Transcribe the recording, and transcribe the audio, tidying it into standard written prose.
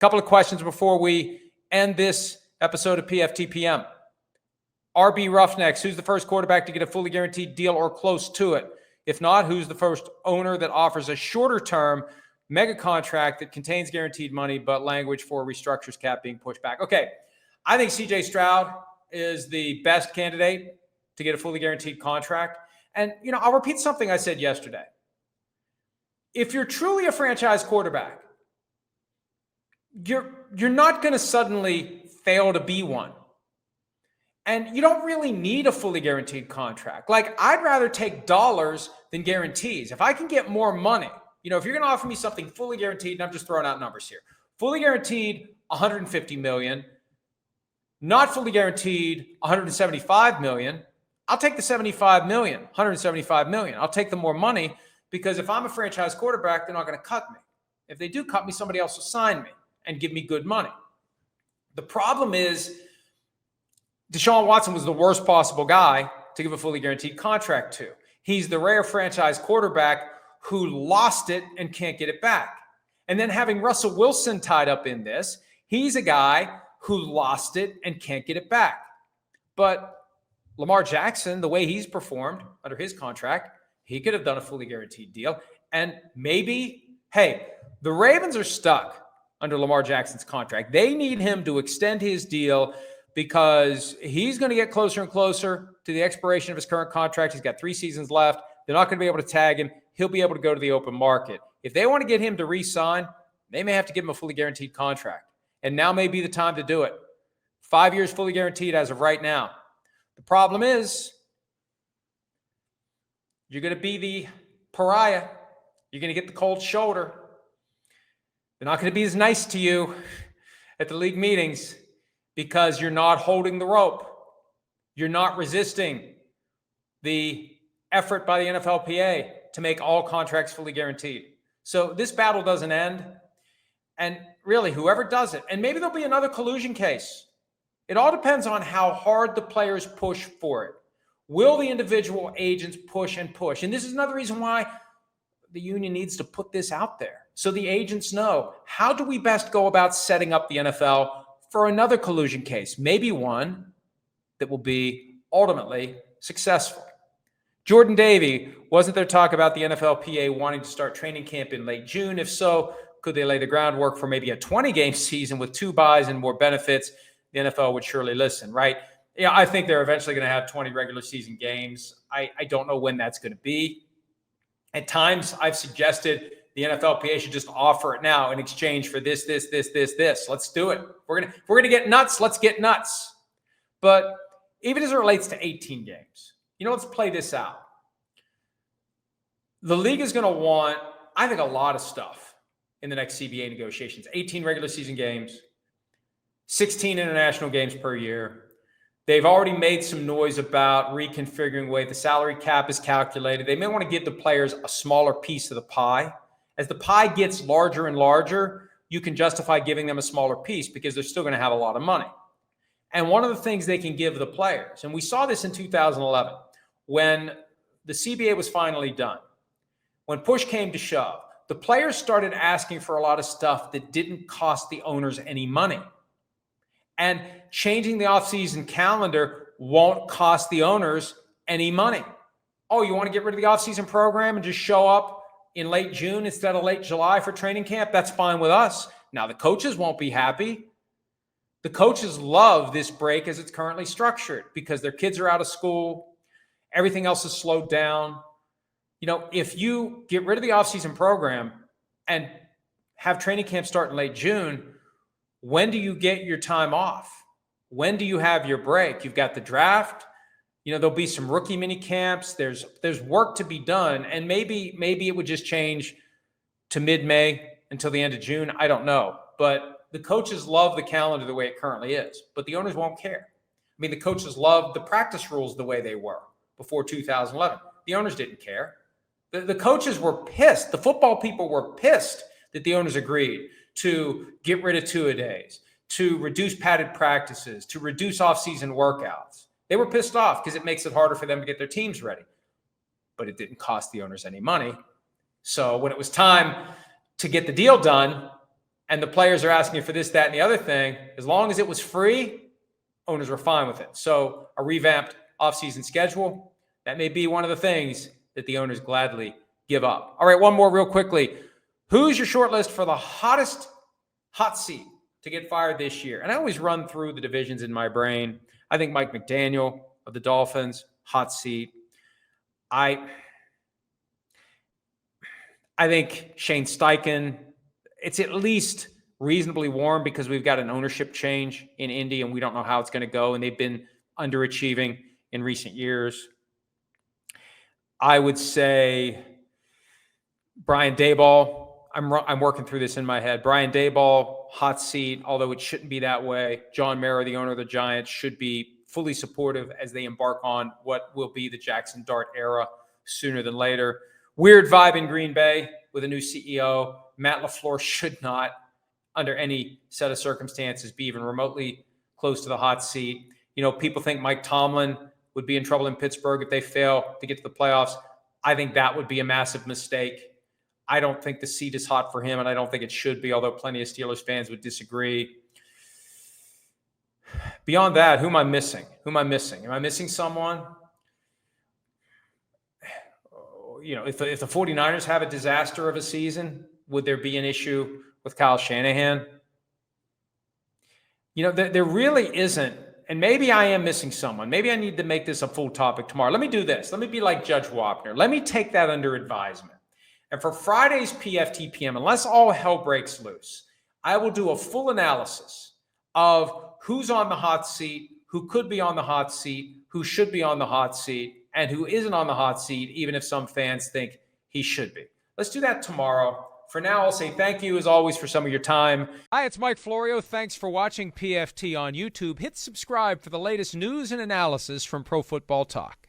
Couple of questions before we end this episode of PFTPM. RB Roughnecks, who's the first quarterback to get a fully guaranteed deal or close to it? If not, who's the first owner that offers a shorter-term mega contract that contains guaranteed money but language for restructures cap being pushed back? Okay, I think CJ Stroud is the best candidate to get a fully guaranteed contract. And, I'll repeat something I said yesterday. If you're truly a franchise quarterback, you're not going to suddenly fail to be one. And you don't really need a fully guaranteed contract. Like, I'd rather take dollars than guarantees. If I can get more money, if you're going to offer me something fully guaranteed, and I'm just throwing out numbers here, fully guaranteed, $150 million, not fully guaranteed, $175 million, I'll take the $75 million, $175 million. I'll take the more money because if I'm a franchise quarterback, they're not going to cut me. If they do cut me, somebody else will sign me and give me good money. The problem is Deshaun Watson was the worst possible guy to give a fully guaranteed contract to. He's the rare franchise quarterback who lost it and can't get it back. And then having Russell Wilson tied up in this, he's a guy who lost it and can't get it back. But Lamar Jackson, the way he's performed under his contract, he could have done a fully guaranteed deal. And maybe, the Ravens are stuck under Lamar Jackson's contract. They need him to extend his deal because he's going to get closer and closer to the expiration of his current contract. He's got 3 seasons left. They're not going to be able to tag him. He'll be able to go to the open market. If they want to get him to re-sign, they may have to give him a fully guaranteed contract. And now may be the time to do it. 5 years fully guaranteed as of right now. The problem is you're going to be the pariah. You're going to get the cold shoulder. They're not going to be as nice to you at the league meetings because you're not holding the rope. You're not resisting the effort by the NFLPA to make all contracts fully guaranteed. So this battle doesn't end. And really, whoever does it, and maybe there'll be another collusion case. It all depends on how hard the players push for it. Will the individual agents push and push? And this is another reason why the union needs to put this out there so the agents know, how do we best go about setting up the NFL for another collusion case, maybe one that will be ultimately successful. Jordan Davey, wasn't there talk about the NFLPA wanting to start training camp in late June? If so, could they lay the groundwork for maybe a 20-game season with 2 buys and more benefits? The NFL would surely listen, right? Yeah, I think they're eventually going to have 20 regular season games. I don't know when that's going to be. At times, I've suggested the NFLPA should just offer it now in exchange for this. Let's do it. We're gonna get nuts. Let's get nuts. But even as it relates to 18 games, let's play this out. The league is going to want, I think, a lot of stuff in the next CBA negotiations. 18 regular season games, 16 international games per year. They've already made some noise about reconfiguring the way the salary cap is calculated. They may want to give the players a smaller piece of the pie. As the pie gets larger and larger, you can justify giving them a smaller piece because they're still going to have a lot of money. And one of the things they can give the players, and we saw this in 2011, when the CBA was finally done, when push came to shove, the players started asking for a lot of stuff that didn't cost the owners any money. And changing the offseason calendar won't cost the owners any money. Oh, you want to get rid of the offseason program and just show up in late June instead of late July for training camp? That's fine with us. Now, the coaches won't be happy. The coaches love this break as it's currently structured because their kids are out of school. Everything else is slowed down. If you get rid of the offseason program and have training camp start in late June, when do you get your time off? When do you have your break? You've got the draft. There'll be some rookie mini camps. There's work to be done. And maybe it would just change to mid-May until the end of June. I don't know. But the coaches love the calendar the way it currently is. But the owners won't care. The coaches love the practice rules the way they were before 2011. The owners didn't care. The coaches were pissed. The football people were pissed that the owners agreed to get rid of 2-a-days, to reduce padded practices, to reduce off-season workouts. They were pissed off because it makes it harder for them to get their teams ready. But it didn't cost the owners any money. So when it was time to get the deal done and the players are asking you for this, that, and the other thing, as long as it was free, owners were fine with it. So a revamped offseason schedule, that may be one of the things that the owners gladly give up. All right, one more real quickly. Who's your short list for the hottest hot seat to get fired this year? And I always run through the divisions in my brain. I think Mike McDaniel of the Dolphins, hot seat. I think Shane Steichen, it's at least reasonably warm because we've got an ownership change in Indy and we don't know how it's going to go. And they've been underachieving in recent years. I would say Brian Daboll. I'm working through this in my head. Brian Daboll, hot seat, although it shouldn't be that way. John Mara, the owner of the Giants, should be fully supportive as they embark on what will be the Jackson Dart era sooner than later. Weird vibe in Green Bay with a new CEO. Matt LaFleur should not, under any set of circumstances, be even remotely close to the hot seat. You know, people think Mike Tomlin would be in trouble in Pittsburgh if they fail to get to the playoffs. I think that would be a massive mistake. I don't think the seat is hot for him, and I don't think it should be, although plenty of Steelers fans would disagree. Beyond that, who am I missing? Am I missing someone? You know, if the 49ers have a disaster of a season, would there be an issue with Kyle Shanahan? You know, there really isn't. And maybe I am missing someone. Maybe I need to make this a full topic tomorrow. Let me do this. Let me be like Judge Wapner. Let me take that under advisement. And for Friday's PFT PM, unless all hell breaks loose, I will do a full analysis of who's on the hot seat, who could be on the hot seat, who should be on the hot seat, and who isn't on the hot seat, even if some fans think he should be. Let's do that tomorrow. For now, I'll say thank you, as always, for some of your time. Hi, it's Mike Florio. Thanks for watching PFT on YouTube. Hit subscribe for the latest news and analysis from Pro Football Talk.